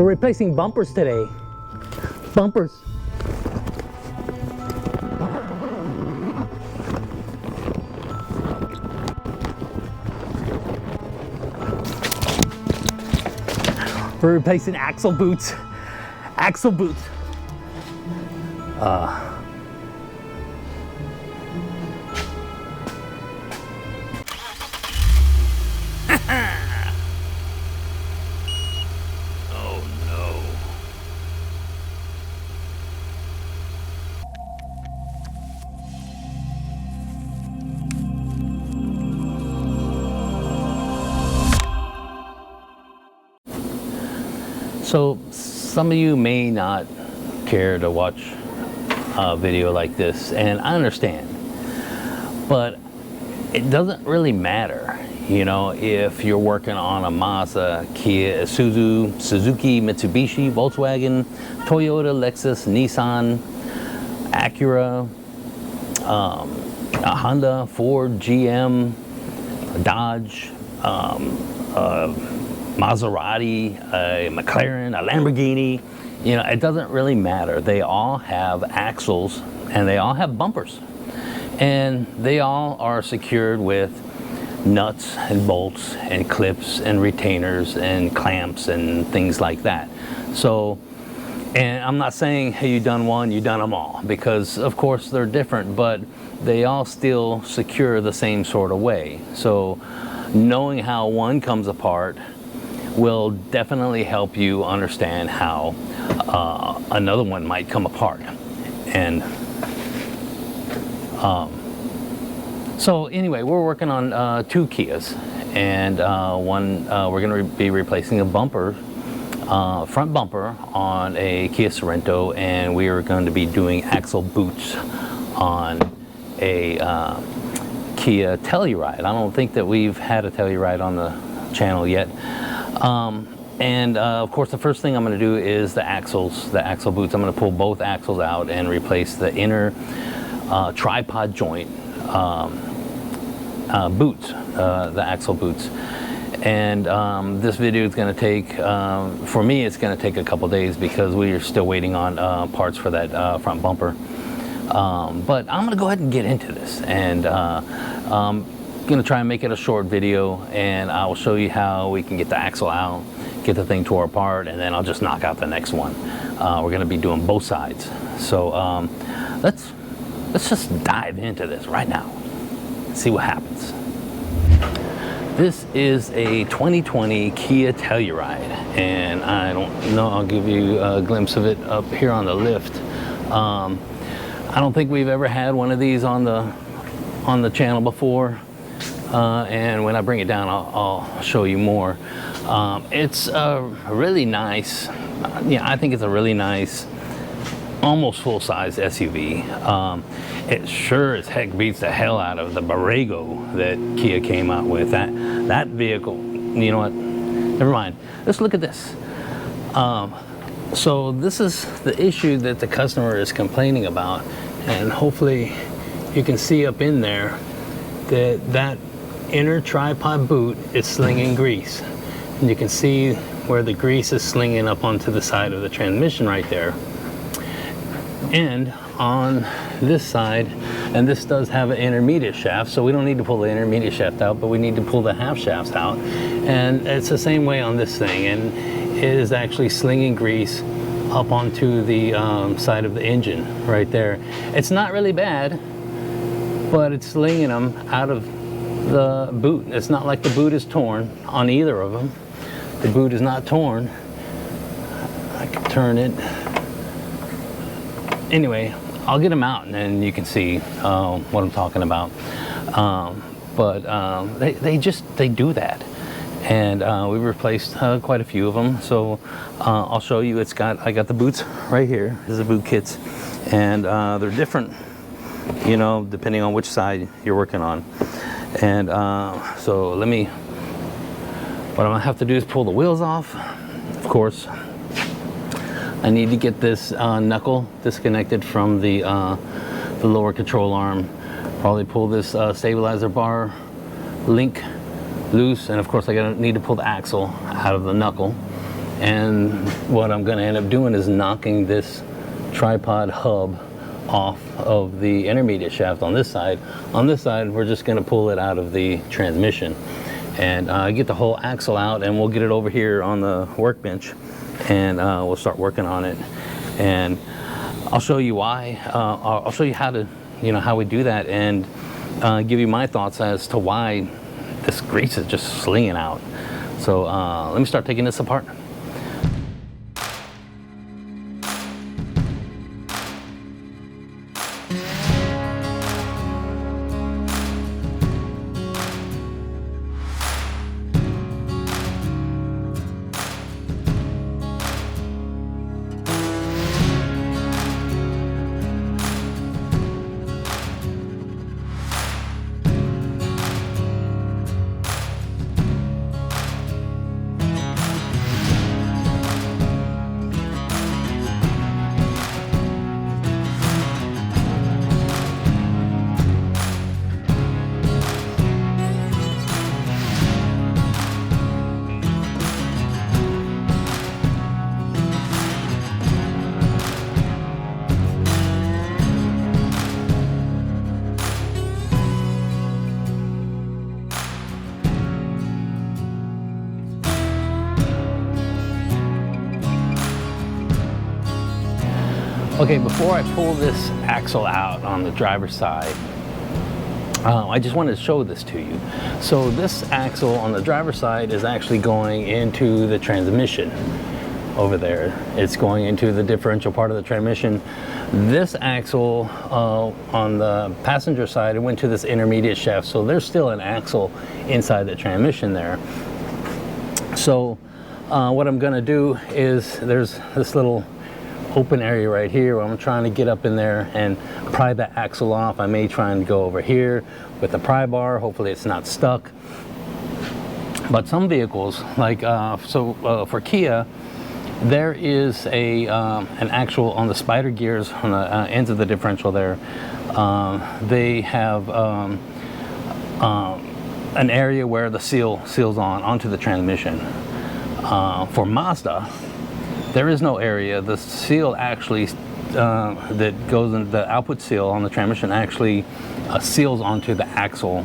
We're replacing bumpers today. Bumpers. We're replacing axle boots. Axle boots. Oh no. So some of you may not care to watch a video like this, and I understand, but it doesn't really matter, you know, if you're working on a Mazda, Kia, Suzuki, Mitsubishi, Volkswagen, Toyota, Lexus, Nissan, Acura, a Honda, Ford, GM, Dodge, Maserati, a McLaren, a Lamborghini. You know, it doesn't really matter. They all have axles and they all have bumpers, and they all are secured with nuts and bolts and clips and retainers and clamps and things like that. So, and I'm not saying, hey, you done one, you done them all, because of course they're different, but they all still secure the same sort of way. So knowing how one comes apart will definitely help you understand how another one might come apart. And so anyway, we're working on two Kias, and one we're going to be replacing a bumper, front bumper on a Kia Sorento, and we are going to be doing axle boots on a Kia Telluride. I don't think that we've had a Telluride on the channel yet. Of course, the first thing I'm going to do is the axle boots. I'm going to pull both axles out and replace the inner tripod joint boots, the axle boots. And this video is going to take, for me, it's going to take a couple days because we are still waiting on parts for that front bumper. But I'm going to go ahead and get into this, and I'm going to try and make it a short video, and I will show you how we can get the axle out, get the thing tore apart, and then I'll just knock out the next one. We're going to be doing both sides. So let's just dive into this right now, see what happens. This is a 2020 Kia Telluride, and I don't know, I'll give you a glimpse of it up here on the lift. I don't think we've ever had one of these on the channel before, and when I bring it down, I'll show you more. It's a really nice, yeah, I think it's a really nice, almost full-size SUV. It sure as heck beats the hell out of the Borrego that Kia came out with. That vehicle, you know what, never mind. Let's look at this. So this is the issue that the customer is complaining about, and hopefully you can see up in there that inner tripod boot is slinging grease. And you can see where the grease is slinging up onto the side of the transmission right there. And on this side, and this does have an intermediate shaft, so we don't need to pull the intermediate shaft out, but we need to pull the half shafts out. And it's the same way on this thing, and it is actually slinging grease up onto the side of the engine right there. It's not really bad, but it's slinging them out of the boot. It's not like the boot is torn on either of them. The boot is not torn. I can turn it. Anyway, I'll get them out and then you can see what I'm talking about. They do that. And we replaced quite a few of them. So I'll show you. I got the boots right here. This is the boot kits, and they're different, you know, depending on which side you're working on. And so what I'm gonna have to do is pull the wheels off. Of course, I need to get this knuckle disconnected from the lower control arm. Probably pull this stabilizer bar link loose, and of course I need to pull the axle out of the knuckle. And what I'm going to end up doing is knocking this tripod hub off of the intermediate shaft on this side. On this side, we're just going to pull it out of the transmission and get the whole axle out, and we'll get it over here on the workbench, and we'll start working on it. And I'll show you why. I'll show you how to, how we do that, and give you my thoughts as to why this grease is just slinging out. So let me start taking this apart. Okay, before I pull this axle out on the driver's side, I just wanted to show this to you. So this axle on the driver's side is actually going into the transmission over there. It's going into the differential part of the transmission. This axle on the passenger side, it went to this intermediate shaft, so there's still an axle inside the transmission there. So what I'm going to do is, there's this little open area right here where I'm trying to get up in there and pry the axle off. I may try and go over here with the pry bar. Hopefully it's not stuck. But some vehicles, like for Kia, there is an actual, on the spider gears on the ends of the differential there, they have an area where the seals onto the transmission. For Mazda, there is no area. The seal actually that goes in, the output seal on the transmission actually seals onto the axle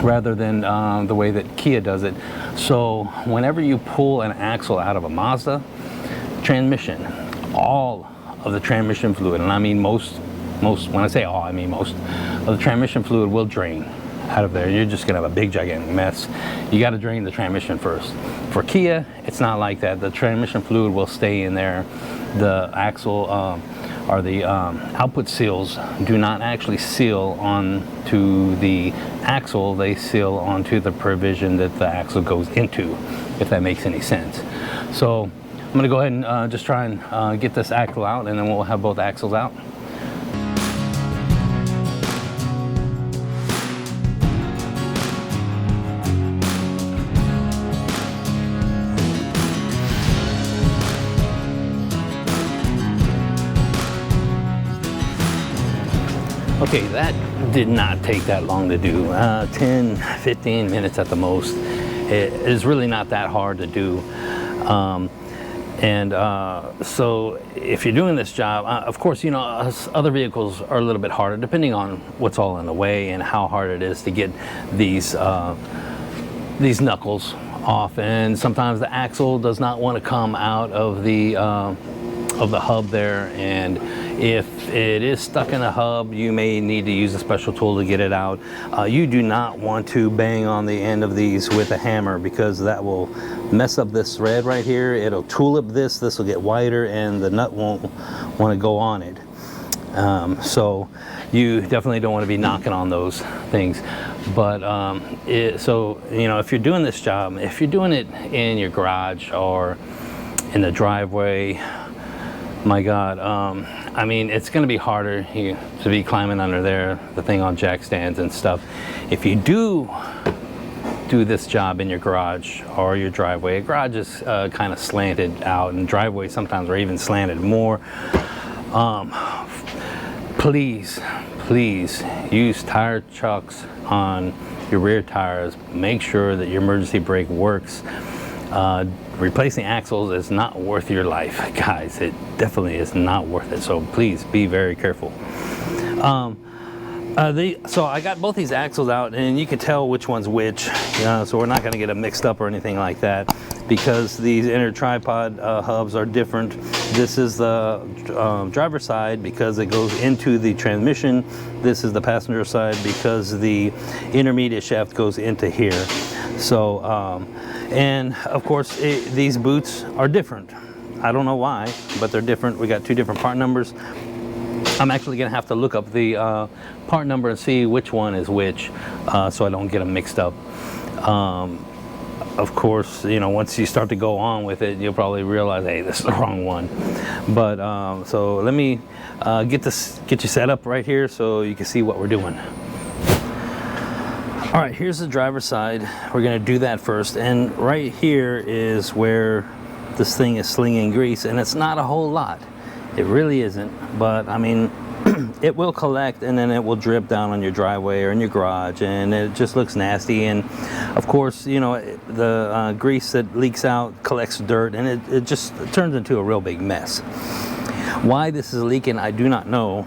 rather than the way that Kia does it. So whenever you pull an axle out of a Mazda transmission, all of the transmission fluid, and I mean most, when I say all, I mean most of the transmission fluid will drain out of there. You're just gonna have a big gigantic mess. You got to drain the transmission first. For Kia, it's not like that. The transmission fluid will stay in there. The axle or the output seals do not actually seal onto the axle. They seal onto the provision that the axle goes into, if that makes any sense. So I'm gonna go ahead and just try and get this axle out, and then we'll have both axles out. Okay, that did not take that long to do. 10, 15 minutes at the most. It is really not that hard to do. So if you're doing this job, of course, other vehicles are a little bit harder depending on what's all in the way and how hard it is to get these knuckles off. And sometimes the axle does not want to come out of the hub there, and if it is stuck in the hub, you may need to use a special tool to get it out. You do not want to bang on the end of these with a hammer, because that will mess up this thread right here. It'll tulip this will get wider, and the nut won't want to go on it. So you definitely don't want to be knocking on those things. But so if you're doing this job, if you're doing it in your garage or in the driveway, my God, I mean, it's going to be harder to be climbing under there, the thing on jack stands and stuff. If you do this job in your garage or your driveway, a garage is kind of slanted out, and driveways sometimes are even slanted more. Please use tire chucks on your rear tires. Make sure that your emergency brake works. Replacing axles is not worth your life, guys. It definitely is not worth it. So please be very careful. So I got both these axles out, and you can tell which one's which. So we're not going to get them mixed up or anything like that, because these inner tripod hubs are different. This is the driver's side because it goes into the transmission. This is the passenger side because the intermediate shaft goes into here. So, and of course, these boots are different. I don't know why, but they're different. We got two different part numbers. I'm actually going to have to look up the part number and see which one is which, so I don't get them mixed up. Of course, you know, once you start to go on with it, you'll probably realize, hey, this is the wrong one. But so let me get you set up right here so you can see what we're doing. All right, here's the driver's side. We're going to do that first, and right here is where this thing is slinging grease, and it's not a whole lot. It really isn't, but I mean, it will collect, and then it will drip down on your driveway or in your garage, and it just looks nasty. And of course, you know, the grease that leaks out collects dirt, and it just turns into a real big mess. Why this is leaking, I do not know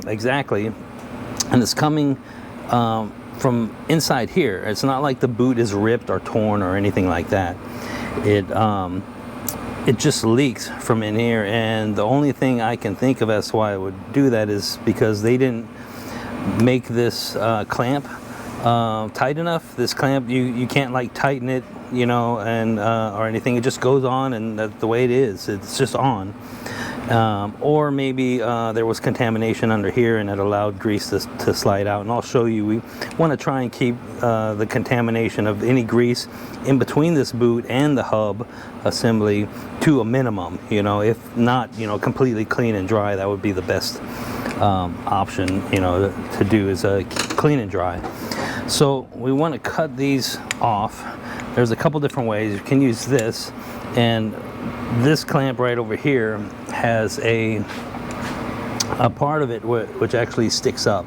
exactly, and it's coming from inside here. It's not like the boot is ripped or torn or anything like that. It just leaks from in here, and the only thing I can think of as to why I would do that is because they didn't make this clamp tight enough. This clamp, you can't like tighten it, you know, and or anything. It just goes on, and that's the way it is. It's just on. Or maybe there was contamination under here and it allowed grease to slide out, and I'll show you. We want to try and keep the contamination of any grease in between this boot and the hub assembly to a minimum. You know, if not, you know, completely clean and dry, that would be the best option, you know, to do, is clean and dry. So we want to cut these off. There's a couple different ways. You can use this, and this clamp right over here has a part of it which actually sticks up,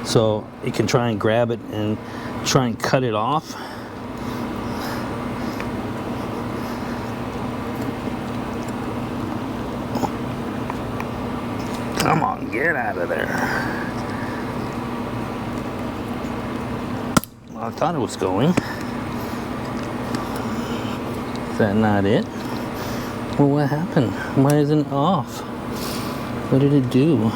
so you can try and grab it and try and cut it off. Come on, get out of there. Well, I thought it was going. Is that not it? Well, what happened? Why isn't it off? What did it do?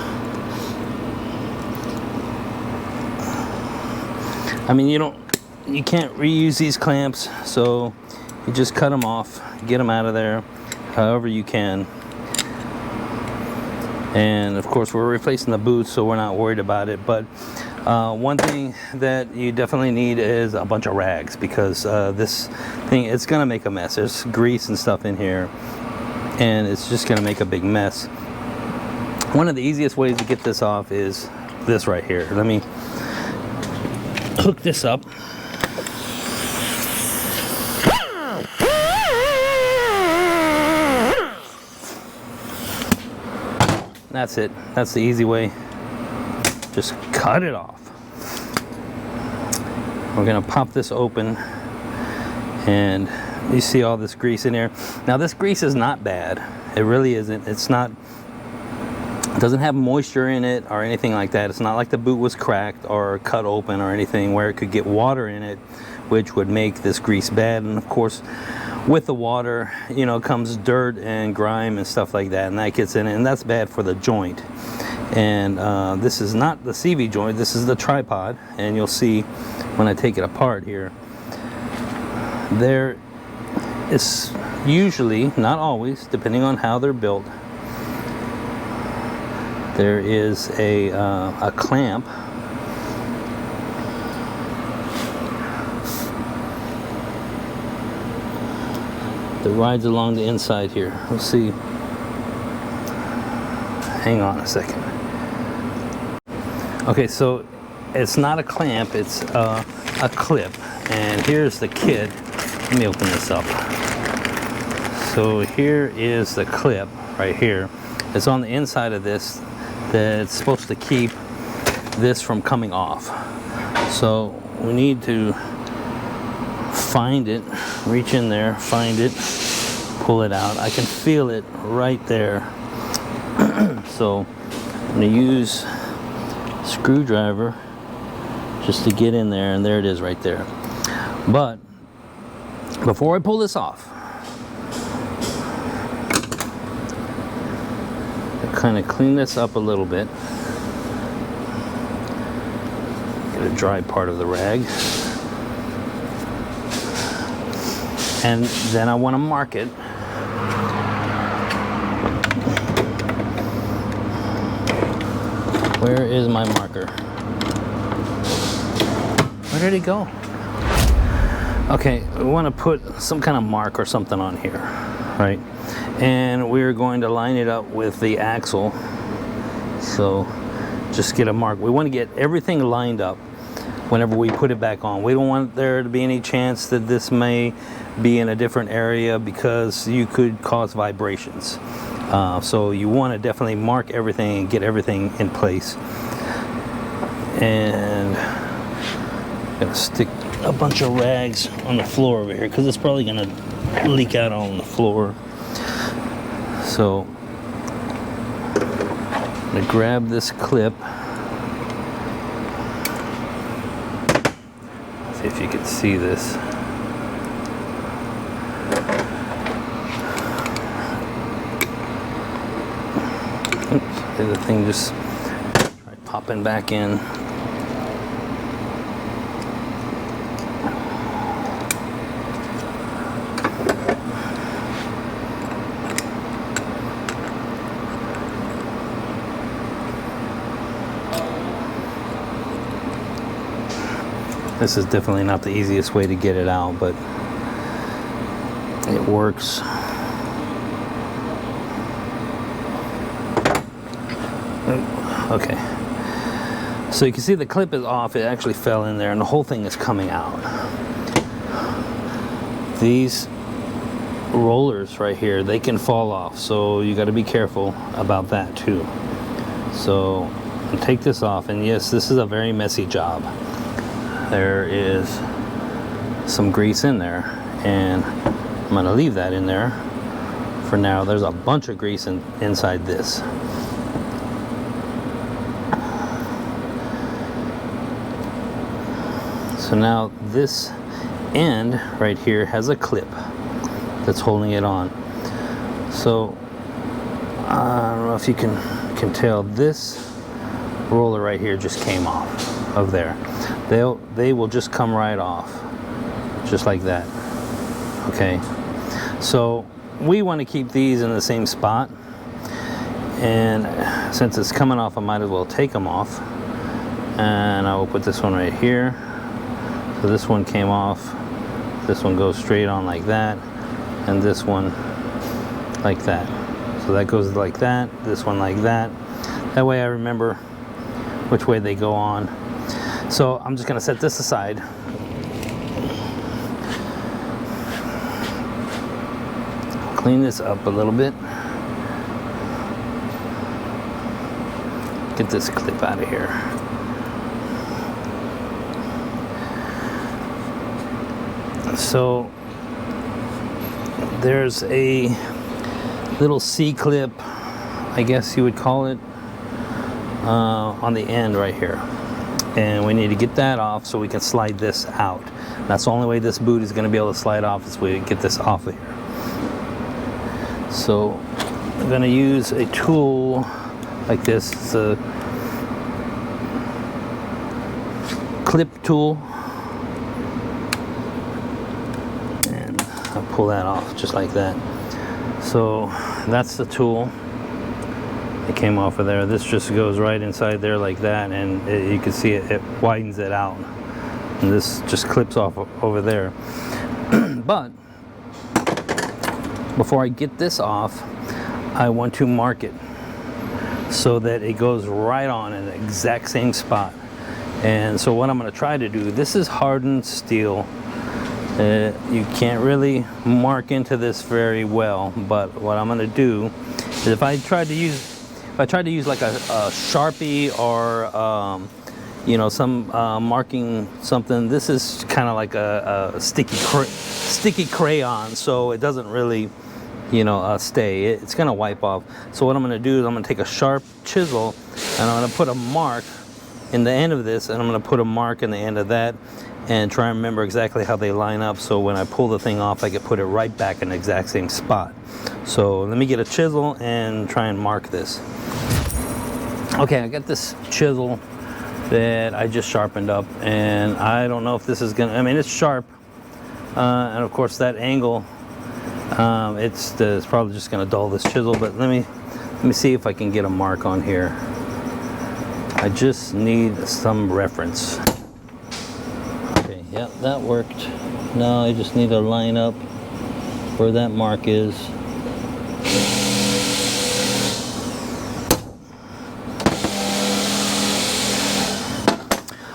I mean, you can't reuse these clamps, so you just cut them off, get them out of there however you can. And of course, we're replacing the boots, so we're not worried about it. But one thing that you definitely need is a bunch of rags, because this thing, it's gonna make a mess. There's grease and stuff in here, and it's just gonna make a big mess. One of the easiest ways to get this off is this right here. Let me hook this up. That's it. That's the easy way. Just cut it off. We're gonna pop this open, and you see all this grease in there. Now this grease is not bad. It really isn't. It doesn't have moisture in it or anything like that. It's not like the boot was cracked or cut open or anything where it could get water in it, which would make this grease bad. And of course, with the water, you know, comes dirt and grime and stuff like that, and that gets in it, and that's bad for the joint. And this is not the CV joint, this is the tripod, and you'll see when I take it apart here, there is usually, not always, depending on how they're built, there is a clamp that rides along the inside here. Let's see. Hang on a second. Okay, so it's not a clamp, it's a clip. And here's the kit. Let me open this up. So here is the clip right here. It's on the inside of this that's supposed to keep this from coming off. So we need to find it, reach in there, find it, pull it out. I can feel it right there. So I'm going to use a screwdriver just to get in there, and there it is right there. But before I pull this off, I kind of clean this up a little bit. Get a dry part of the rag. And then I want to mark it. Where is my marker? Where did it go? Okay, we want to put some kind of mark or something on here, right? And we're going to line it up with the axle. So just get a mark. We want to get everything lined up whenever we put it back on. We don't want there to be any chance that this may be in a different area, because you could cause vibrations. So you want to definitely mark everything and get everything in place. And I'm gonna stick a bunch of rags on the floor over here, because it's probably gonna leak out on the floor. So I'm gonna grab this clip. See if you can see this. Oops, the thing just tried popping back in. This is definitely not the easiest way to get it out, but it works. Okay, so you can see the clip is off. It actually fell in there and the whole thing is coming out. These rollers right here, they can fall off, so you got to be careful about that too. So take this off, and yes, this is a very messy job. There is some grease in there, and I'm going to leave that in there for now. There's a bunch of grease inside this. So now this end right here has a clip that's holding it on. So I don't know if you can tell, this roller right here just came off of there. They will just come right off, just like that. Okay, so we want to keep these in the same spot, and since it's coming off, I might as well take them off. And I will put this one right here. So this one came off, this one goes straight on like that, and this one like that. So that goes like that, this one like that. That way I remember which way they go on. So I'm just going to set this aside. Clean this up a little bit. Get this clip out of here. So there's a little C-clip, I guess you would call it, on the end right here. And we need to get that off so we can slide this out. That's the only way this boot is going to be able to slide off, is we get this off of here. So I'm going to use a tool like this. It's a clip tool, and I'll pull that off just like that. So that's the tool. It came off of there. This just goes right inside there like that, and you can see it widens it out, and this just clips off over there. But before I get this off, I want to mark it so that it goes right on in the exact same spot. And so what I'm going to try to do, this is hardened steel. You can't really mark into this very well, but what I'm going to do is if I tried to use like a Sharpie or you know, some marking something. This is kind of like a sticky crayon, so it doesn't really, you know, stay. It's gonna wipe off. So what I'm gonna do is I'm gonna take a sharp chisel and I'm gonna put a mark in the end of this, and I'm gonna put a mark in the end of that, and try and remember exactly how they line up, so when I pull the thing off I can put it right back in the exact same spot. So let me get a chisel and try and mark this. Okay, I got this chisel that I just sharpened up, and I don't know if this is gonna, I mean, it's sharp, and of course that angle, it's probably just gonna dull this chisel, but let me see if I can get a mark on here. I just need some reference. Okay, yeah, that worked. Now I just need to line up where that mark is.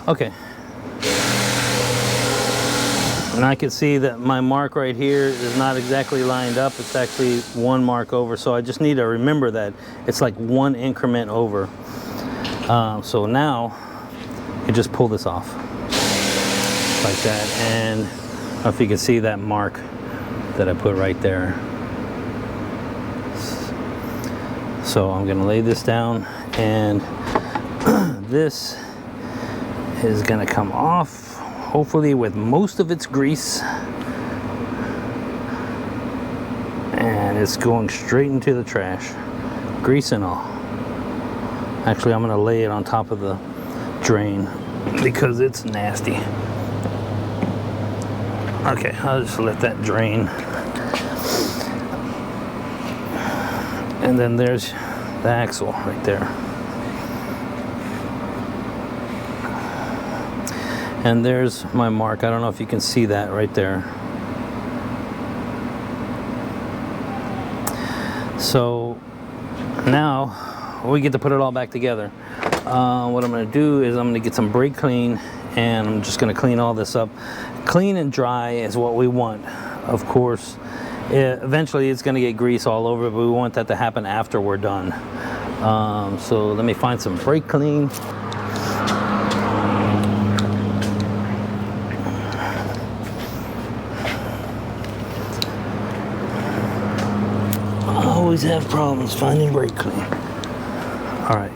Okay. And I can see that my mark right here is not exactly lined up. It's actually one mark over. So I just need to remember that it's like one increment over. So now you just pull this off like that. And I don't know if you can see that mark that I put right there. So I'm going to lay this down, and this is going to come off, hopefully with most of its grease, and it's going straight into the trash, grease and all. Actually, I'm going to lay it on top of the drain because it's nasty. Okay, I'll just let that drain. And then there's the axle right there. And there's my mark. I don't know if you can see that right there. So now we get to put it all back together. What I'm going to do is I'm going to get some brake clean, and I'm just going to clean all this up. Clean and dry is what we want, of course. Eventually it's going to get grease all over, but we want that to happen after we're done. So let me find some brake clean. I always have problems finding brake clean. All right.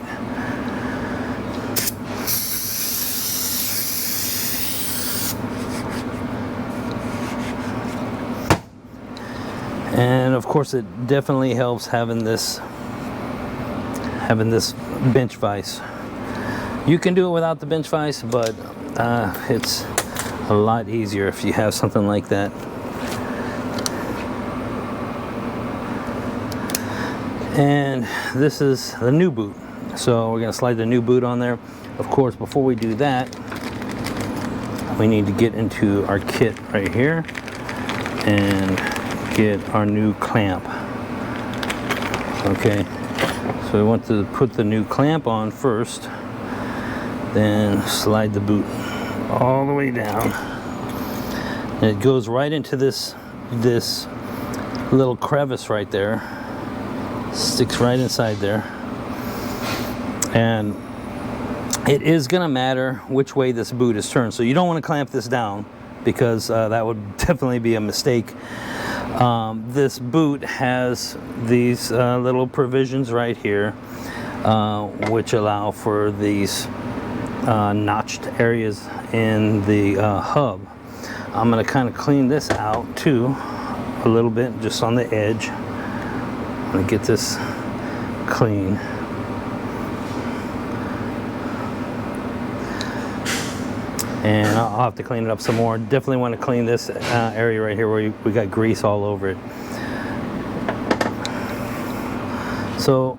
And of course it definitely helps having this bench vise. You can do it without the bench vise, but it's a lot easier if you have something like that. And this is the new boot, so we're going to slide the new boot on there. Of course, before we do that, we need to get into our kit right here and get our new clamp. Okay, so we want to put the new clamp on first, then slide the boot all the way down, and it goes right into this little crevice right there, sticks right inside there. And it is gonna matter which way this boot is turned, so you don't want to clamp this down, because that would definitely be a mistake. This boot has these little provisions right here, which allow for these notched areas in the hub. I'm going to kind of clean this out too a little bit, just on the edge. I'm going to get this clean. And I'll have to clean it up some more. Definitely want to clean this area right here where we got grease all over it. So,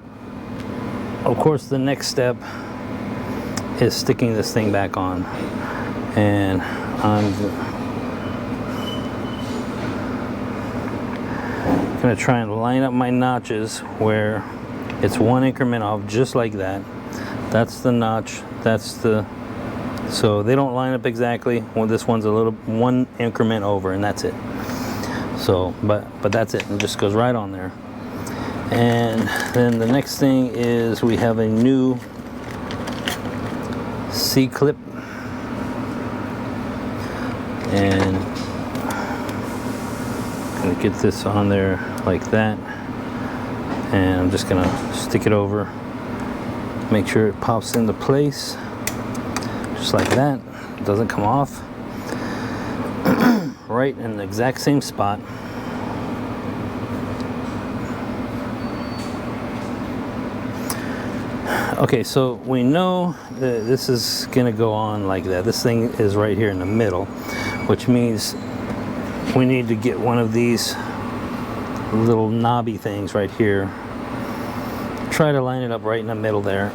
of course, the next step is sticking this thing back on. And I'm going to try and line up my notches where it's one increment off, just like that. That's the notch, that's the... So they don't line up exactly. Well, this one's a little one increment over, and that's it. So, but that's it. It just goes right on there. And then the next thing is we have a new C-clip, and I'm gonna get this on there like that, and I'm just gonna stick it over, make sure it pops into place just like that. It doesn't come off. Right in the exact same spot. Okay, so we know that this is gonna go on like that. This thing is right here in the middle, which means we need to get one of these little knobby things right here. Try to line it up right in the middle there.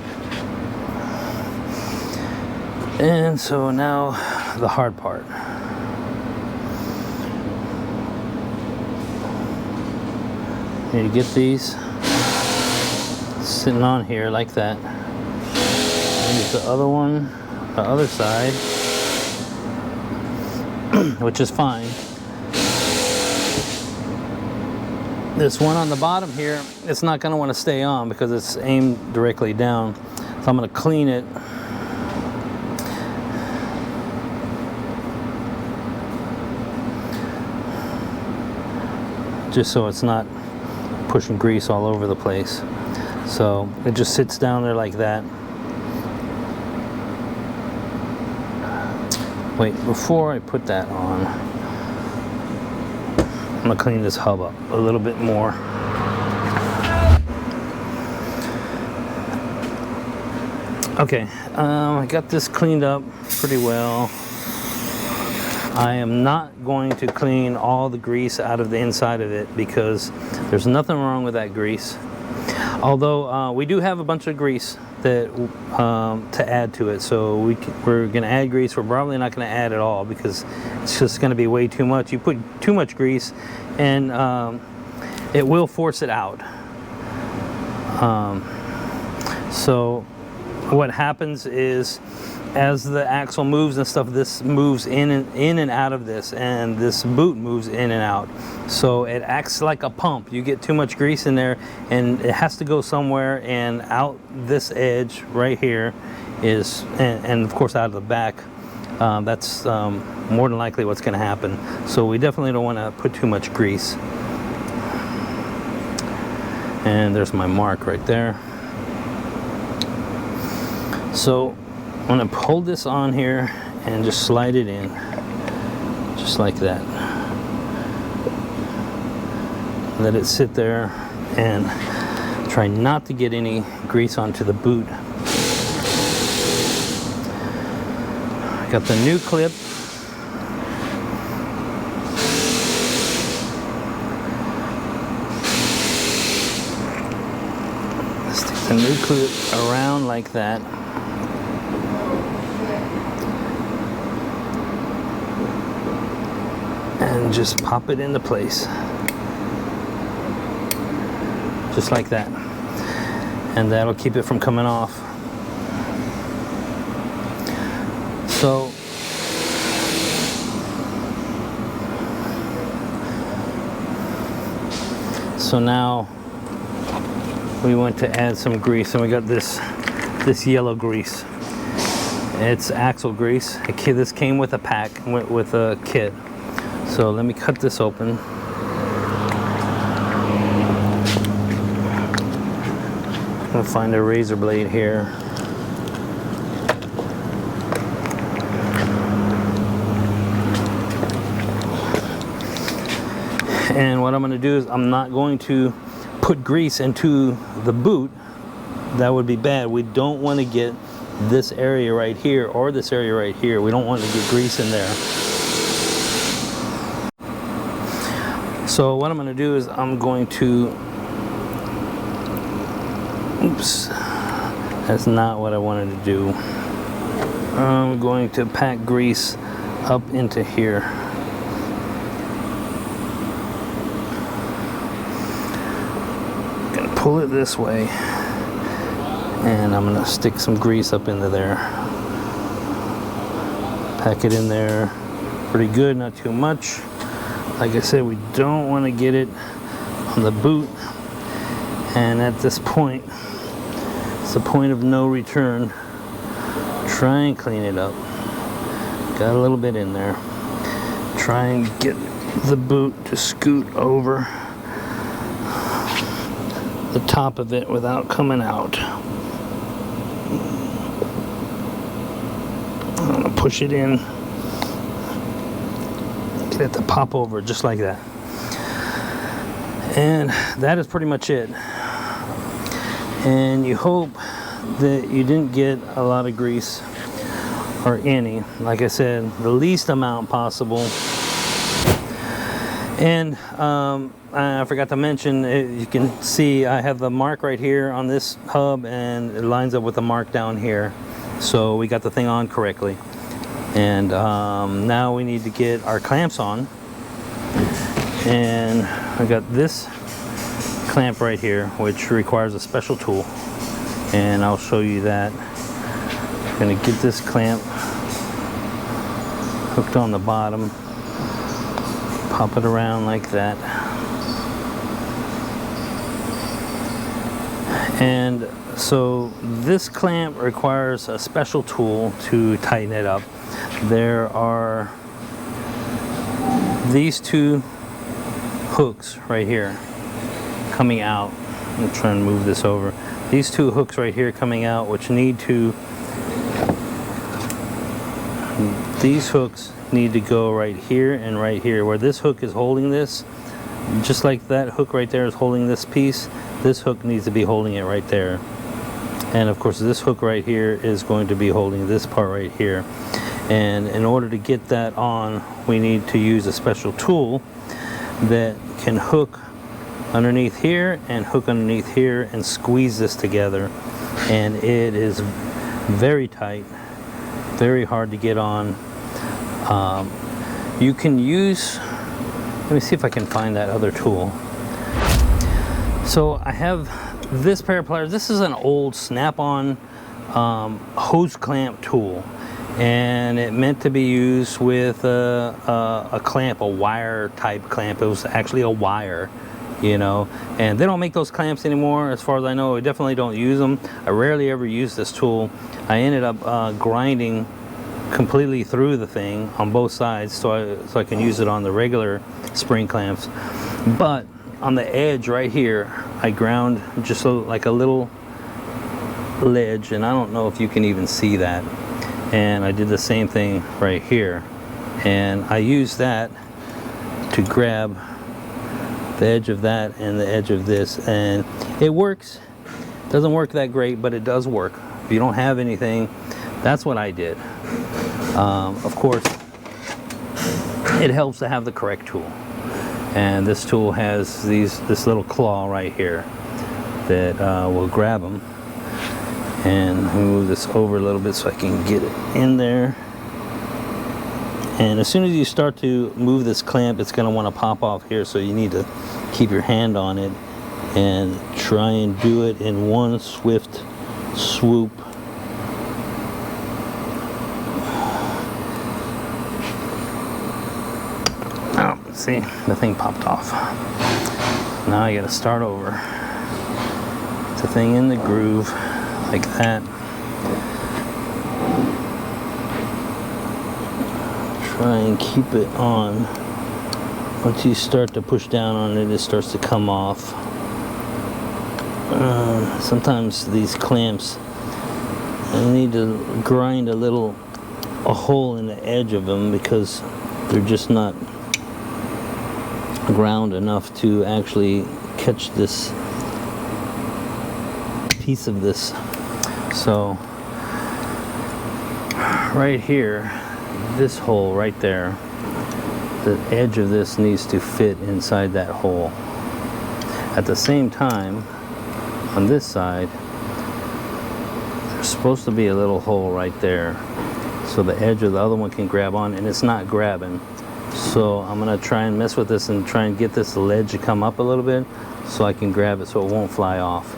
And so now the hard part. Need to get these sitting on here like that. And get the other one, the other side, which is fine. This one on the bottom here, it's not going to want to stay on because it's aimed directly down. So I'm going to clean it. Just so it's not pushing grease all over the place. So it just sits down there like that. Wait, before I put that on, I'm gonna clean this hub up a little bit more. Okay, I got this cleaned up pretty well. I am not going to clean all the grease out of the inside of it because there's nothing wrong with that grease. Although we do have a bunch of grease that to add to it, so we're going to add grease. We're probably not going to add it all because it's just going to be way too much. You put too much grease, and it will force it out. So what happens is, as the axle moves and stuff, this moves in and out of this, and this boot moves in and out. So it acts like a pump. You get too much grease in there, and it has to go somewhere, and out this edge right here is, and of course out of the back. That's more than likely what's going to happen. So we definitely don't want to put too much grease. And there's my mark right there. So I'm going to hold this on here and just slide it in, just like that. Let it sit there and try not to get any grease onto the boot. Got the new clip. Stick the new clip around like that. And just pop it into place. Just like that. And that'll keep it from coming off. So now we want to add some grease, and we got this yellow grease. It's axle grease. This came with a pack, with a kit. So let me cut this open. I'm gonna find a razor blade here. And what I'm going to do is I'm not going to put grease into the boot. That would be bad. We don't want to get this area right here or this area right here. We don't want to get grease in there. So what I'm going to do is I'm going to, oops, that's not what I wanted to do. I'm going to pack grease up into here. Pull it this way, and I'm gonna stick some grease up into there. Pack it in there pretty good, not too much. Like I said, we don't want to get it on the boot, and at this point, it's the point of no return. Try and clean it up. Got a little bit in there. Try and get the boot to scoot over the top of it without coming out. I'm gonna push it in. Get it to pop over just like that. And that is pretty much it. And you hope that you didn't get a lot of grease or any. Like I said, the least amount possible. And I forgot to mention, you can see I have the mark right here on this hub, and it lines up with the mark down here. So we got the thing on correctly. And now we need to get our clamps on. And I got this clamp right here, which requires a special tool. And I'll show you that. I'm gonna get this clamp hooked on the bottom. Pop it around like that. And so this clamp requires a special tool to tighten it up. There are these two hooks right here coming out. I'm trying to move this over. These two hooks right here coming out, which need to, these hooks need to go right here and right here. Where this hook is holding this, just like that hook right there is holding this piece, this hook needs to be holding it right there. And of course this hook right here is going to be holding this part right here. And in order to get that on, we need to use a special tool that can hook underneath here and hook underneath here and squeeze this together. And it is very tight, very hard to get on. You can use, let me see if I can find that other tool. So I have this pair of pliers. This is an old snap-on hose clamp tool, and it meant to be used with a clamp, a wire type clamp. It was actually a wire, you know, and they don't make those clamps anymore as far as I know. I definitely don't use them. I rarely ever use this tool. I ended up grinding completely through the thing on both sides so I can use it on the regular spring clamps. But on the edge right here, I ground just like a little ledge, and I don't know if you can even see that. And I did the same thing right here, and I used that to grab the edge of that and the edge of this, and it works. Doesn't work that great, but it does work. If you don't have anything, that's what I did. Of course, it helps to have the correct tool. And this tool has this little claw right here that will grab them. And move this over a little bit so I can get it in there. And as soon as you start to move this clamp, it's going to want to pop off here, so you need to keep your hand on it and try and do it in one swift swoop. Oh, see, the thing popped off. Now I got to start over. It's the thing in the groove like that. Try and keep it on. Once you start to push down on it, it starts to come off. Sometimes these clamps, I need to grind a hole in the edge of them because they're just not ground enough to actually catch this piece of this. So right here, this hole right there, the edge of this needs to fit inside that hole. At the same time, on this side, there's supposed to be a little hole right there, so the edge of the other one can grab on, and it's not grabbing. So I'm gonna try and mess with this and try and get this ledge to come up a little bit so I can grab it so it won't fly off.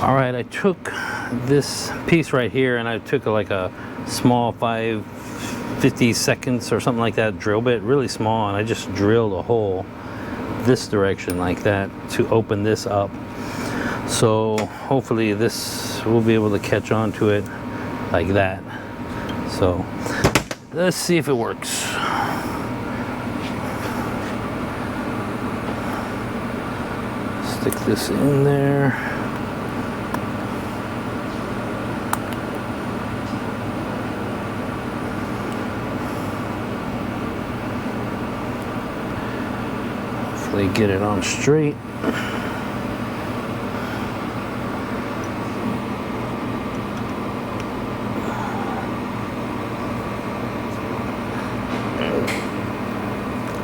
All right, I took this piece right here and I took like a small 50 seconds or something like that drill bit, really small, and I just drilled a hole this direction like that to open this up. So hopefully this will be able to catch on to it like that. So let's see if it works. Stick this in there. Hopefully get it on straight.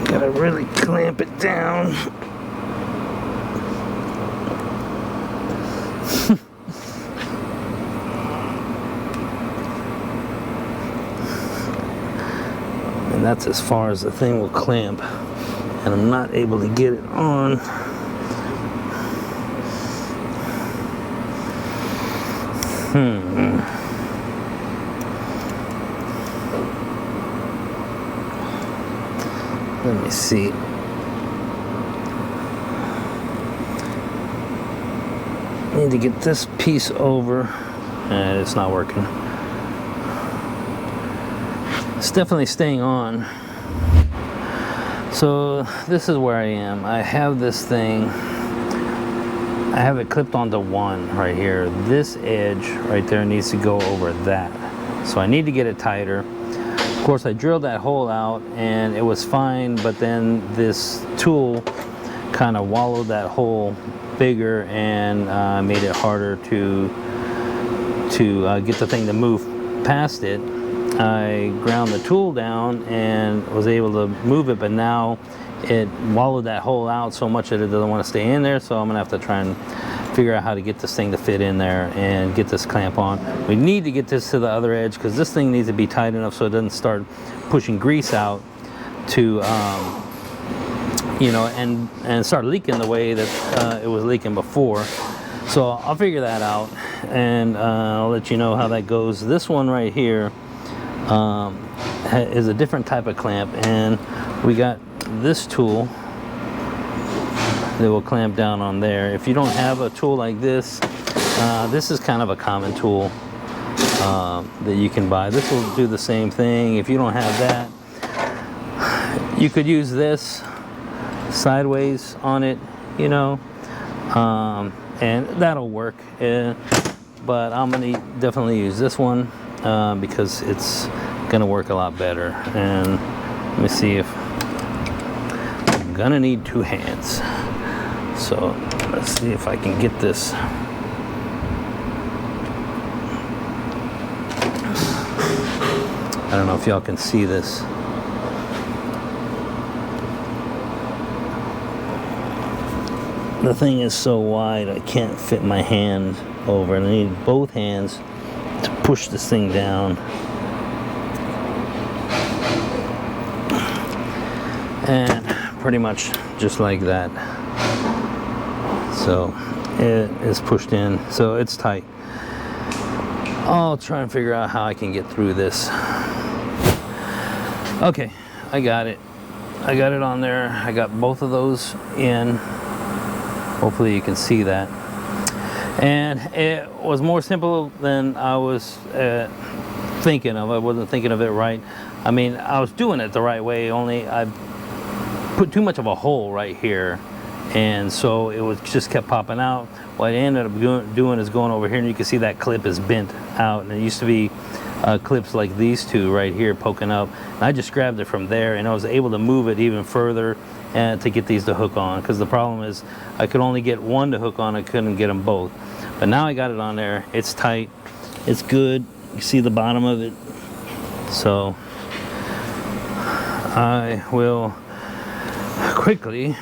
Gotta really clamp it down. And that's as far as the thing will clamp. And I'm not able to get it on. Let me see. Need to get this piece over, and it's not working. It's definitely staying on. So this is where I am. I have this thing. I have it clipped onto one right here. This edge right there needs to go over that. So I need to get it tighter. Of course, I drilled that hole out and it was fine, but then this tool kind of wallowed that hole bigger and made it harder to get the thing to move past it. I ground the tool down and was able to move it, but now it wallowed that hole out so much that it doesn't want to stay in there, so I'm gonna have to try and figure out how to get this thing to fit in there and get this clamp on. We need to get this to the other edge because this thing needs to be tight enough so it doesn't start pushing grease out to you know, and start leaking the way that it was leaking before. So I'll figure that out, and I'll let you know how that goes. This one right here is a different type of clamp, and we got this tool that will clamp down on there. If you don't have a tool like this, this is kind of a common tool that you can buy. This will do the same thing. If you don't have that, you could use this sideways on it, you know, and that'll work. But I'm gonna definitely use this one because it's gonna work a lot better. And let me see if I'm gonna need two hands. So let's see if I can get this. I don't know if y'all can see this. The thing is so wide I can't fit my hand over, and I need both hands to push this thing down. And pretty much just like that. So it is pushed in, so it's tight. I'll try and figure out how I can get through this. Okay, I got it. I got it on there. I got both of those in. Hopefully you can see that. And it was more simple than I was thinking of. I wasn't thinking of it right. I mean, I was doing it the right way, only I put too much of a hole right here, and so it was just kept popping out. What I ended up doing is going over here, and you can see that clip is bent out, and it used to be clips like these two right here poking up, and I just grabbed it from there, and I was able to move it even further to get these to hook on, because the problem is I could only get one to hook on. I couldn't get them both, but now I got it on there. It's tight, it's good. You see the bottom of it. So I will quickly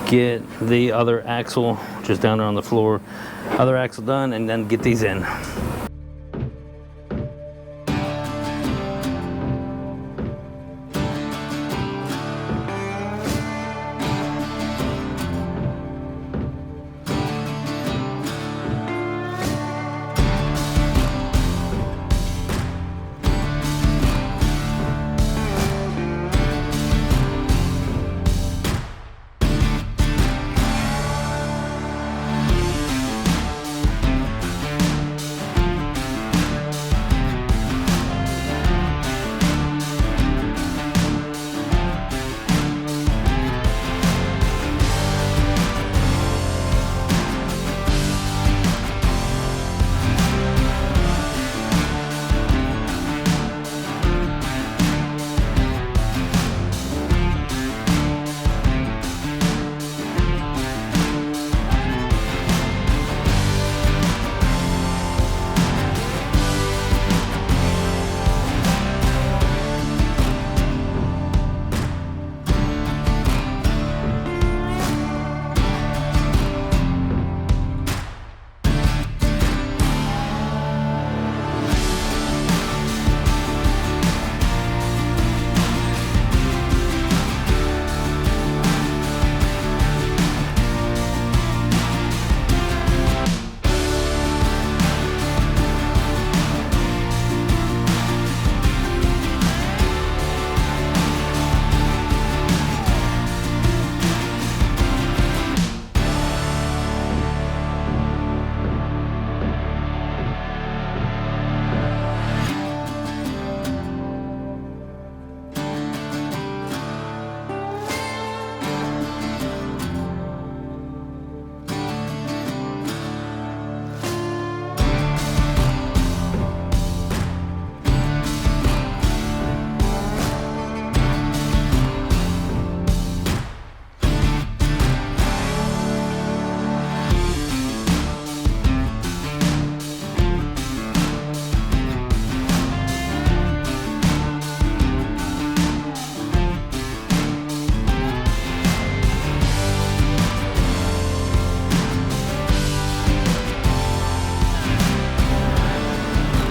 get the other axle just down there on the floor, other axle done, and then get these in.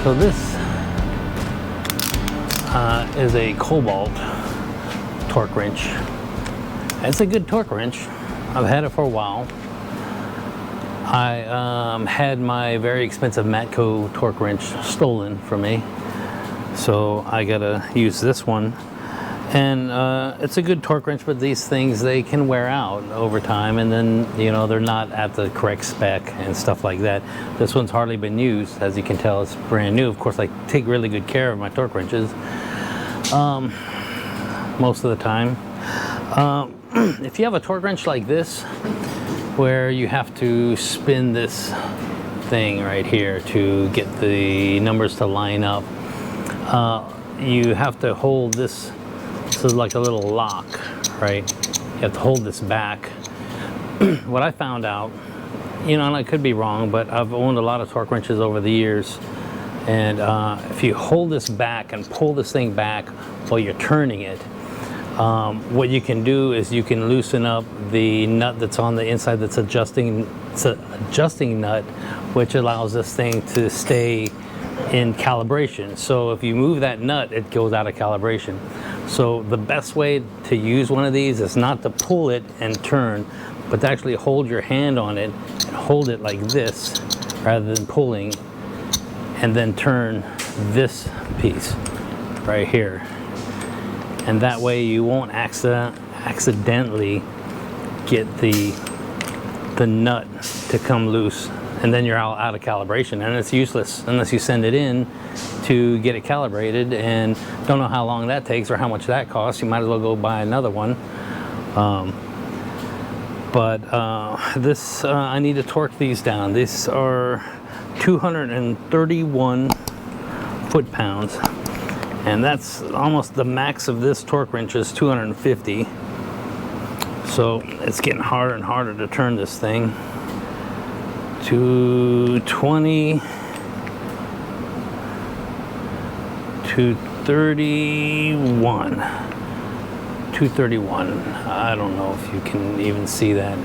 So this is a Cobalt torque wrench. It's a good torque wrench. I've had it for a while. I had my very expensive Matco torque wrench stolen from me, so I gotta use this one. And it's a good torque wrench, but these things, they can wear out over time, and then, you know, they're not at the correct spec and stuff like that. This one's hardly been used. As you can tell, it's brand new. Of course, I take really good care of my torque wrenches most of the time. If you have a torque wrench like this, where you have to spin this thing right here to get the numbers to line up, you have to hold this. This is like a little lock, right? You have to hold this back. What I found out, you know, and I could be wrong, but I've owned a lot of torque wrenches over the years, and if you hold this back and pull this thing back while you're turning it, what you can do is you can loosen up the nut that's on the inside that's adjusting. It's an adjusting nut, which allows this thing to stay in calibration. So if you move that nut, it goes out of calibration. So the best way to use one of these is not to pull it and turn, but to actually hold your hand on it and hold it like this rather than pulling, and then turn this piece right here. And that way you won't accidentally get the nut to come loose, and then you're out of calibration, and it's useless unless you send it in to get it calibrated, and don't know how long that takes or how much that costs. You might as well go buy another one. This I need to torque these down. These are 231 foot-pounds, and that's almost the max of this torque wrench is 250. So it's getting harder and harder to turn this thing. 220, 231, 231. I don't know if you can even see that,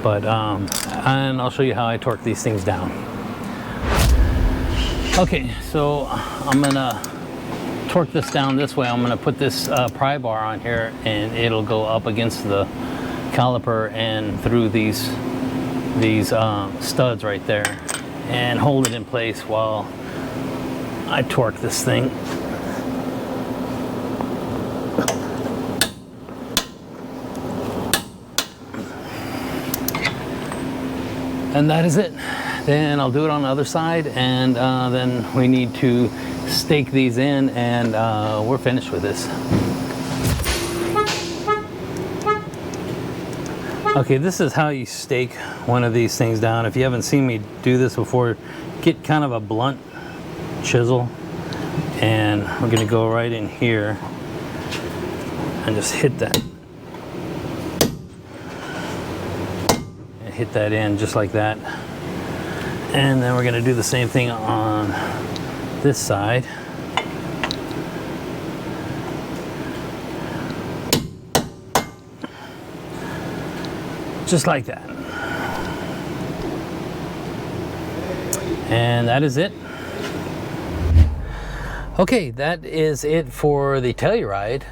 but and I'll show you how I torque these things down. Okay, so I'm gonna torque this down this way. I'm gonna put this pry bar on here, and it'll go up against the caliper and through these studs right there, and hold it in place while I torque this thing. And that is it. Then I'll do it on the other side, and then we need to stake these in, and we're finished with this. Okay, this is how you stake one of these things down. If you haven't seen me do this before, get kind of a blunt chisel, and we're gonna go right in here and just hit that. And hit that in just like that. And then we're gonna do the same thing on this side. Just like that. And that is it. Okay, that is it for the Telluride.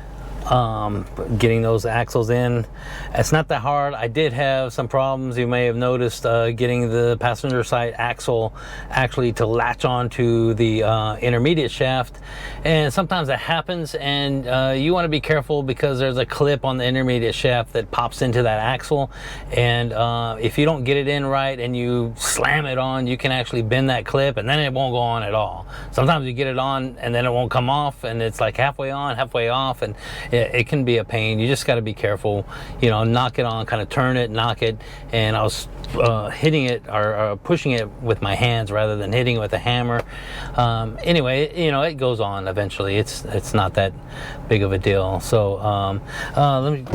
Getting those axles in, it's not that hard. I did have some problems, you may have noticed, getting the passenger side axle actually to latch onto the intermediate shaft, and sometimes that happens, and you want to be careful because there's a clip on the intermediate shaft that pops into that axle, and if you don't get it in right and you slam it on, you can actually bend that clip, and then it won't go on at all. Sometimes you get it on and then it won't come off, and it's like halfway on, halfway off, and it can be a pain. You just got to be careful, you know, knock it on, kind of turn it, knock it. And I was hitting it or pushing it with my hands rather than hitting it with a hammer. Anyway, you know, it goes on eventually. It's not that big of a deal. So let me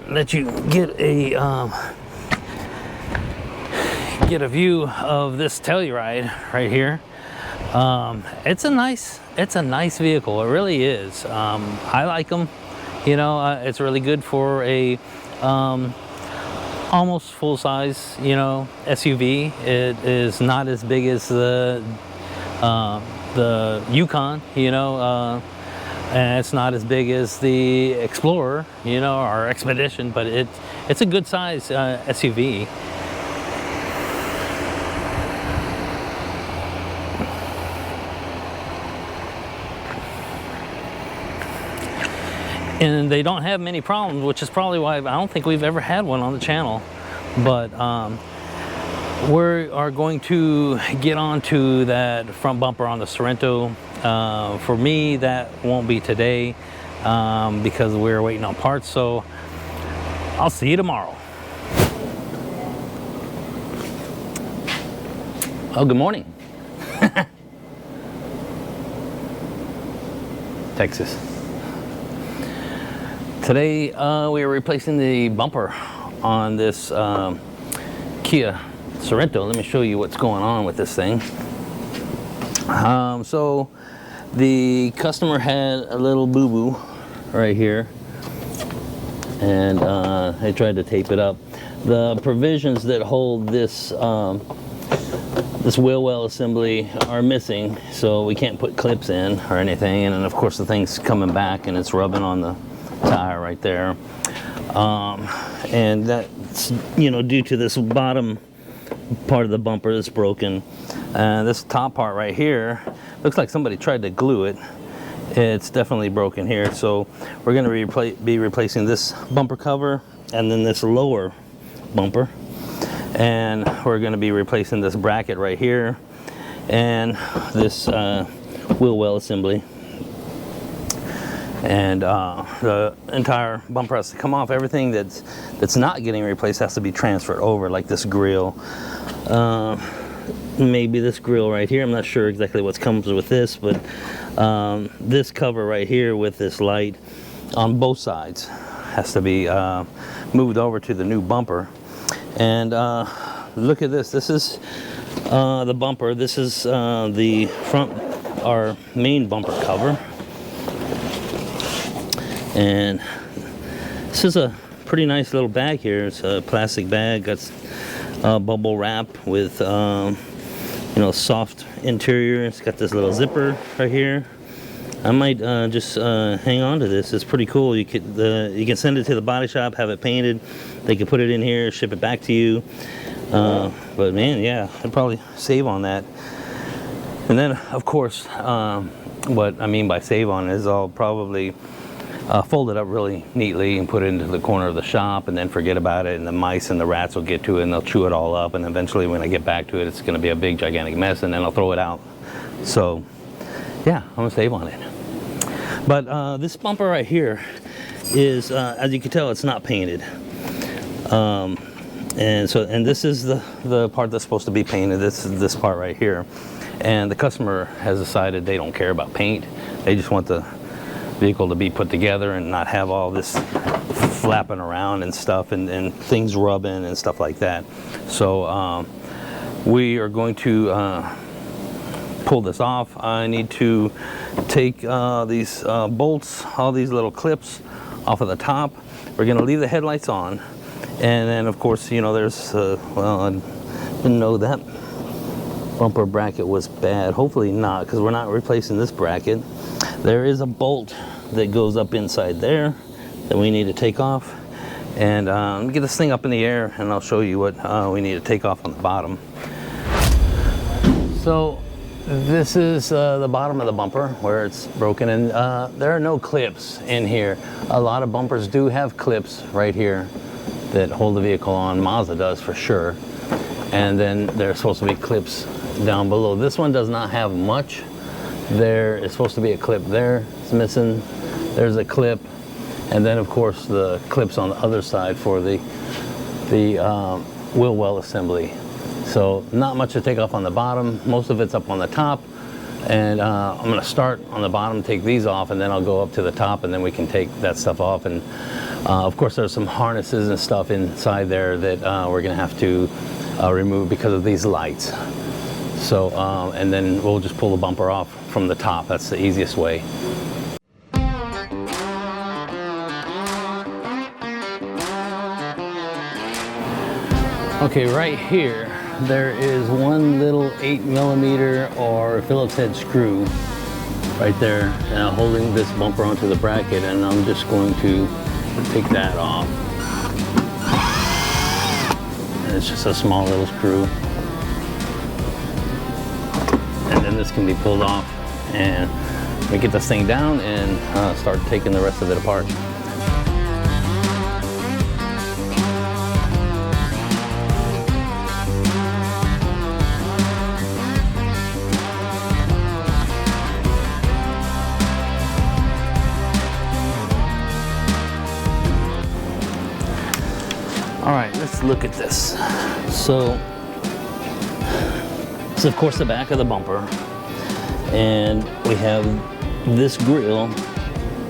let you get a view of this Telluride right here. It's a nice vehicle. It really is. I like them. You know, it's really good for a almost full-size, you know, SUV. It is not as big as the the Yukon, you know, and it's not as big as the Explorer, you know, or Expedition, but it's a good size SUV. And they don't have many problems, which is probably why I don't think we've ever had one on the channel. But we are going to get onto that front bumper on the Sorento. For me, that won't be today because we're waiting on parts. So I'll see you tomorrow. Oh, good morning. Texas. Today we are replacing the bumper on this Kia Sorento. Let me show you what's going on with this thing. So the customer had a little boo-boo right here, and they tried to tape it up. The provisions that hold this this wheel well assembly are missing, so we can't put clips in or anything. And then of course the thing's coming back and it's rubbing on the tire right there, and that's, you know, due to this bottom part of the bumper that's broken. This top part right here looks like somebody tried to glue it. It's definitely broken here, so we're going to be replacing this bumper cover and then this lower bumper, and we're going to be replacing this bracket right here and this wheel well assembly. And the entire bumper has to come off. Everything that's not getting replaced has to be transferred over, like this grill, maybe this grill right here. I'm not sure exactly what comes with this, but this cover right here with this light on both sides has to be moved over to the new bumper. And look at this. This is the bumper. This is the front, our main bumper cover. And this is a pretty nice little bag here. It's a plastic bag, got bubble wrap with you know, soft interior. It's got this little zipper right here. I might just hang on to this. It's pretty cool. You can send it to the body shop, have it painted. They can put it in here, ship it back to you. But man, yeah, I'd probably save on that. And then of course, what I mean by save on is I'll probably fold it up really neatly and put it into the corner of the shop and then forget about it, and the mice and the rats will get to it and they'll chew it all up, and eventually when I get back to it, it's going to be a big gigantic mess, and then I'll throw it out. So yeah, I'm gonna save on it. But this bumper right here is, as you can tell, it's not painted, and this is the part that's supposed to be painted. This part right here, and the customer has decided they don't care about paint. They just want the vehicle to be put together and not have all this flapping around and stuff, and things rubbing and stuff like that. So we are going to pull this off. I need to take these bolts, all these little clips off of the top. We're going to leave the headlights on, and then of course, you know, there's well, I didn't know that bumper bracket was bad. Hopefully not, because we're not replacing this bracket. There is a bolt that goes up inside there that we need to take off, and let me get this thing up in the air and I'll show you what we need to take off on the bottom. So this is the bottom of the bumper where it's broken, and there are no clips in here. A lot of bumpers do have clips right here that hold the vehicle on. Mazda does for sure, and then there's supposed to be clips down below. This one does not have much. There is supposed to be a clip there, it's missing. There's a clip, and then of course the clips on the other side for the wheel well assembly. So not much to take off on the bottom. Most of it's up on the top, and I'm going to start on the bottom, take these off, and then I'll go up to the top, and then we can take that stuff off. And of course there's some harnesses and stuff inside there that we're going to have to remove because of these lights. So and then we'll just pull the bumper off from the top. That's the easiest way. Okay, right here, there is one little 8mm or Phillips head screw right there holding this bumper onto the bracket, and I'm just going to take that off. And it's just a small little screw. And then this can be pulled off, and we get this thing down and start taking the rest of it apart. All right, let's look at this. So it's of course the back of the bumper, and we have this grill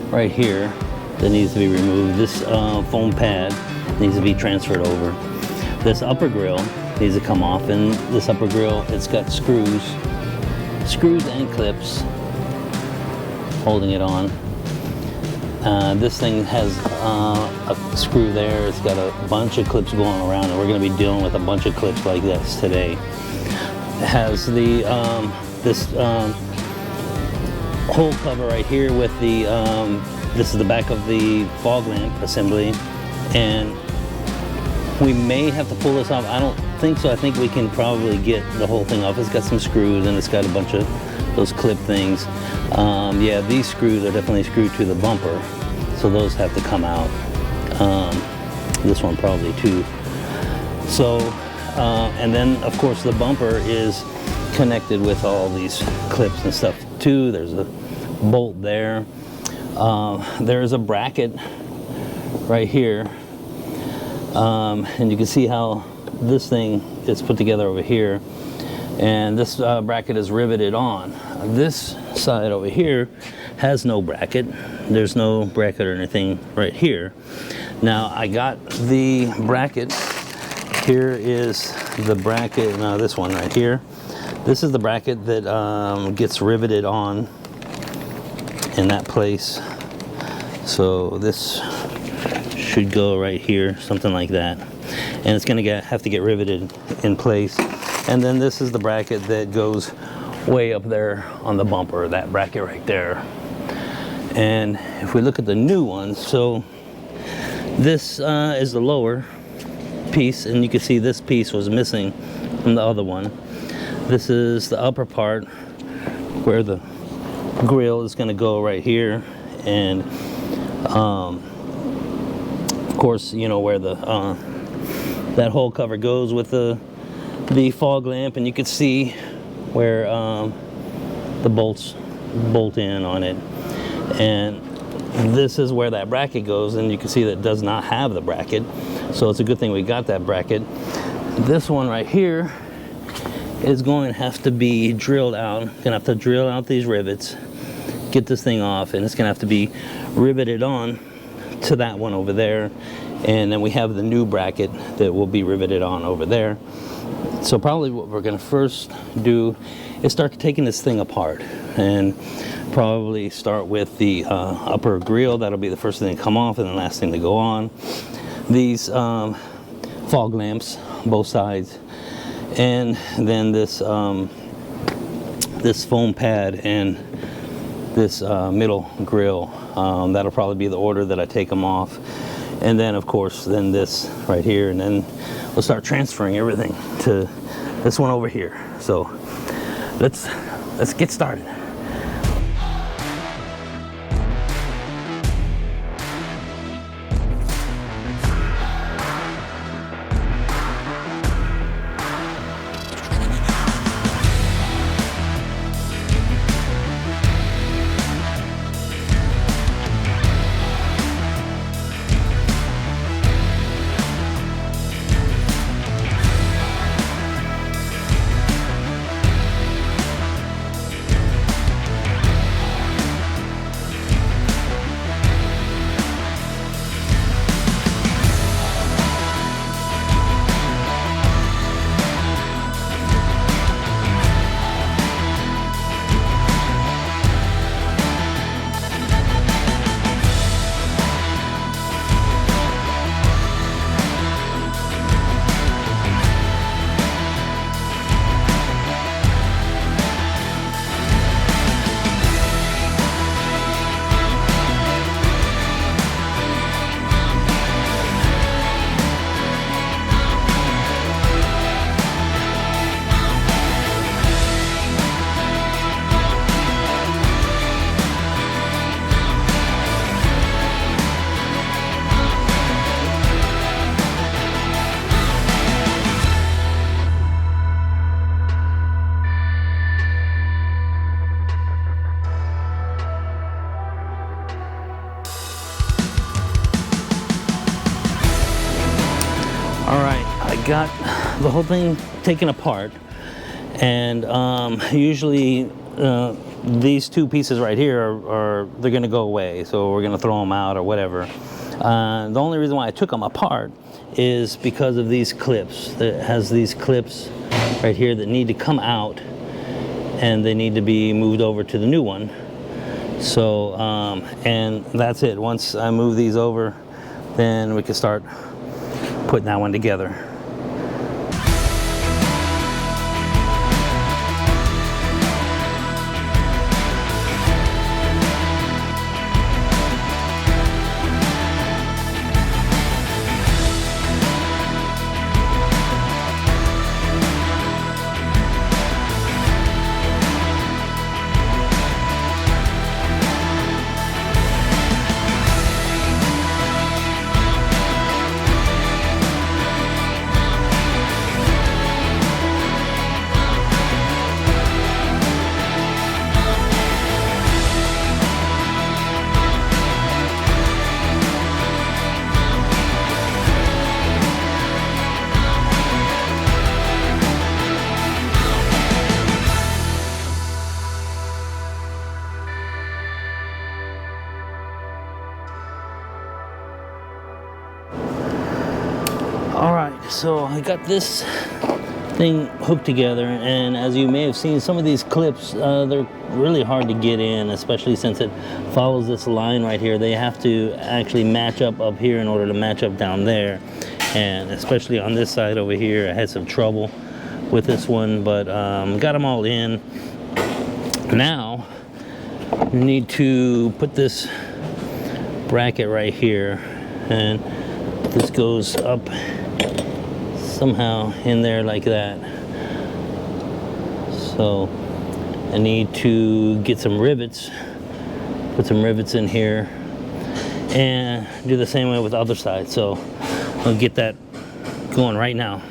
right here that needs to be removed. This foam pad needs to be transferred over. This upper grill needs to come off, and this upper grill, it's got screws and clips holding it on. This thing has a screw there. It's got a bunch of clips going around, and we're going to be dealing with a bunch of clips like this today. It has the this hole cover right here with the this is the back of the fog lamp assembly, and we may have to pull this off. I don't think so. I think we can probably get the whole thing off. It's got some screws, and it's got a bunch of those clip things. Yeah, these screws are definitely screwed to the bumper, so those have to come out. This one probably too. So, and then of course the bumper is connected with all these clips and stuff too. There's a bolt there. There's a bracket right here, and you can see how this thing is put together over here. And this bracket is riveted on. This side over here has no bracket. There's no bracket or anything right here. Now I got the bracket. Here is the bracket, now this one right here. This is the bracket that gets riveted on in that place. So this should go right here, something like that. And it's gonna have to get riveted in place. And then this is the bracket that goes way up there on the bumper, that bracket right there. And if we look at the new one, so this is the lower piece, and you can see this piece was missing from the other one. This is the upper part where the grill is going to go right here, and of course, you know, where the that hole cover goes with the fog lamp, and you can see where the bolts bolt in on it. And this is where that bracket goes, and you can see that it does not have the bracket, so it's a good thing we got that bracket. This one right here is going to have to be drilled out. Gonna have to drill out these rivets, get this thing off, and it's gonna have to be riveted on to that one over there. And then we have the new bracket that will be riveted on over there. So probably what we're gonna first do is start taking this thing apart, and probably start with the upper grill. That'll be the first thing to come off and the last thing to go on. These fog lamps, both sides, and then this this foam pad and this middle grill. That'll probably be the order that I take them off. And then of course, then this right here, and then we'll start transferring everything to this one over here. So let's get started. got the whole thing taken apart, and usually these two pieces right here they're gonna go away, so we're gonna throw them out or whatever. The only reason why I took them apart is because of these clips. It has these clips right here that need to come out, and they need to be moved over to the new one. So and that's it. Once I move these over, then we can start putting that one together. All right, so I got this thing hooked together, and as you may have seen, some of these clips, they're really hard to get in, especially since it follows this line right here. They have to actually match up here in order to match up down there, and especially on this side over here, I had some trouble with this one, but got them all in. Now, you need to put this bracket right here, and this goes up somehow in there like that. So I need to get some rivets, put some rivets in here, and do the same way with the other side. So I'll get that going right now.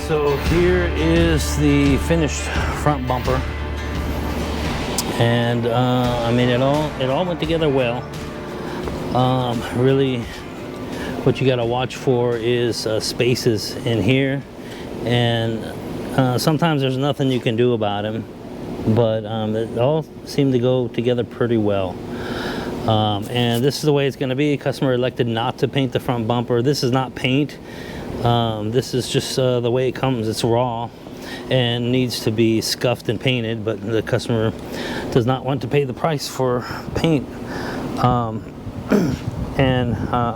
So here is the finished front bumper, and I mean it all went together well. Really, what you got to watch for is spaces in here, and sometimes there's nothing you can do about them, but it all seemed to go together pretty well. And this is the way it's going to be. Customer elected not to paint the front bumper. This is not paint. This is just the way it comes. It's raw. and needs to be scuffed and painted, but the customer does not want to pay the price for paint. I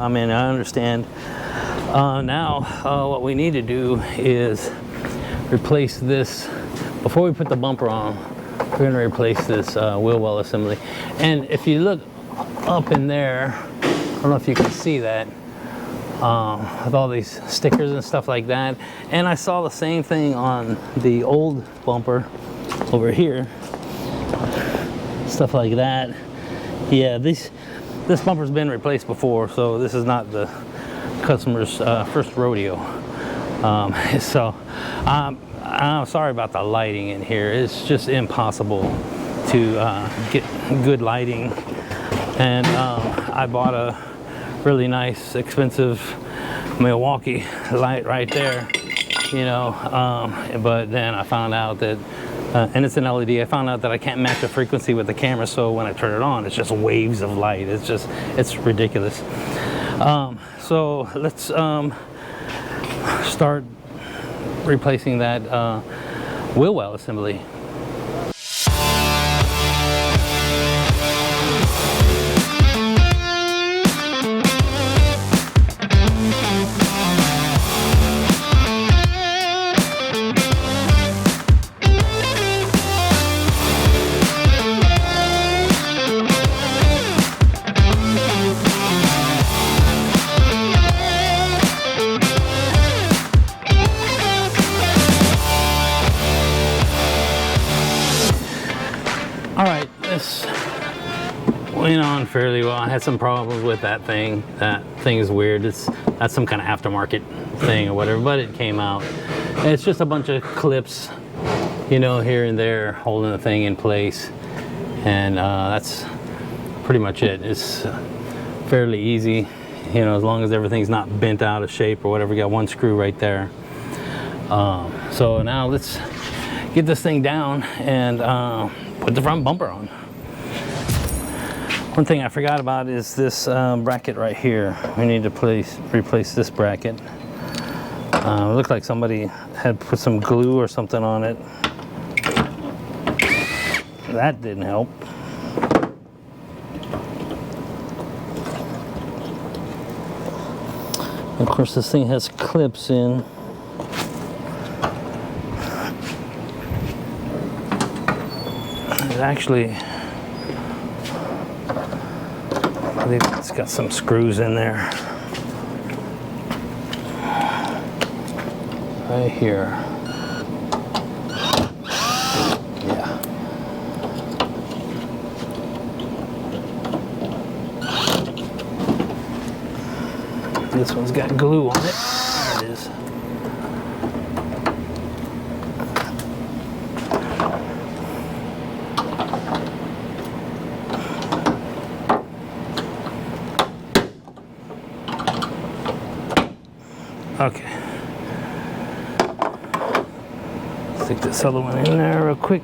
mean, I understand. Now what we need to do is replace this. Before we put the bumper on, we're going to replace this wheel well assembly. And if you look up in there, I don't know if you can see that, with all these stickers and stuff like that. And I saw the same thing on the old bumper over here, stuff like that. Yeah, this bumper's been replaced before, so this is not the customer's first rodeo. So I'm sorry about the lighting in here. It's just impossible to get good lighting. And I bought a really nice, expensive Milwaukee light right there, you know, but then I found out that, and it's an LED, I found out that I can't match the frequency with the camera, so when I turn it on, it's just waves of light. It's ridiculous. So let's start replacing that wheel well assembly. All right, this went on fairly well. I had some problems with that thing. That thing is weird. That's some kind of aftermarket thing or whatever, but it came out. And it's just a bunch of clips, you know, here and there holding the thing in place. And that's pretty much it. It's fairly easy, you know, as long as everything's not bent out of shape or whatever. We got one screw right there. So now let's get this thing down and put the front bumper on. One thing I forgot about is this bracket right here. We need to replace this bracket. It looked like somebody had put some glue or something on it. That didn't help. Of course, this thing has clips in. Actually, I think it's got some screws in there. Right here. Yeah. This one's got glue on it. There it is. Okay. Stick this other one in there real quick.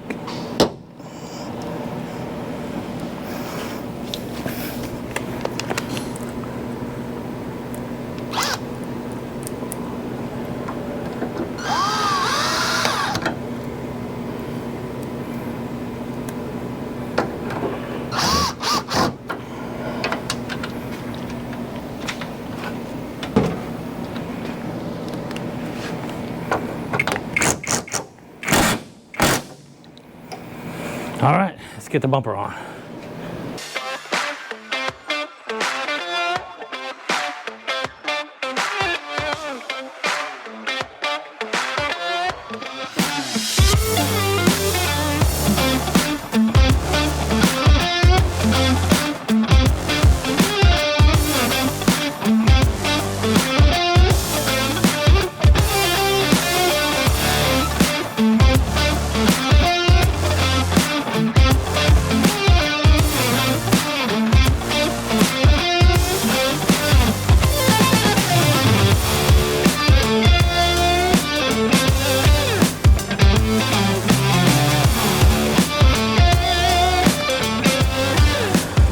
All right, let's get the bumper on.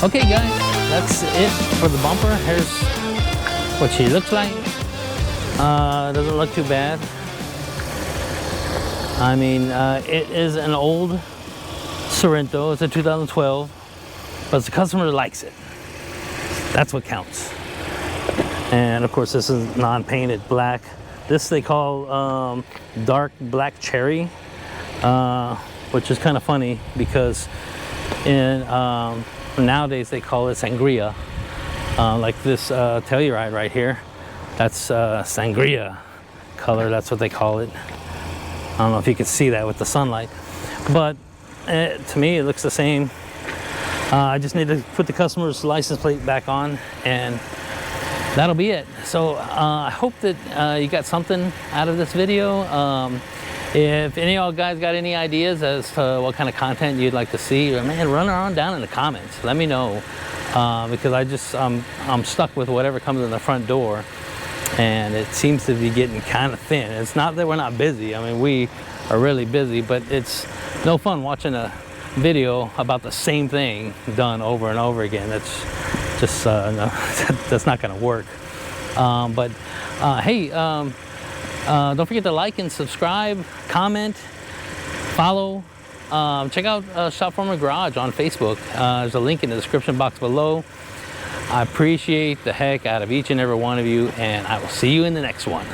Okay guys, that's it for the bumper. Here's what she looks like. Doesn't look too bad. I mean, it is an old Sorento. It's a 2012, but the customer likes it. That's what counts. And of course, this is non-painted black. This they call dark black cherry, which is kind of funny because in nowadays they call it sangria. Like this Telluride right here, that's sangria color. That's what they call it. I don't know if you can see that with the sunlight, but to me it looks the same. I just need to put the customer's license plate back on, and that'll be it. So I hope that you got something out of this video. If any of y'all guys got any ideas as to what kind of content you'd like to see, man, run on down in the comments. Let me know, because I'm stuck with whatever comes in the front door, and it seems to be getting kind of thin. It's not that we're not busy. I mean, we are really busy, but it's no fun watching a video about the same thing done over and over again. That's just no, that's not going to work. Hey, don't forget to like and subscribe, comment, follow. Check out Shop Foreman Garage on Facebook. There's a link in the description box below. I appreciate the heck out of each and every one of you, and I will see you in the next one.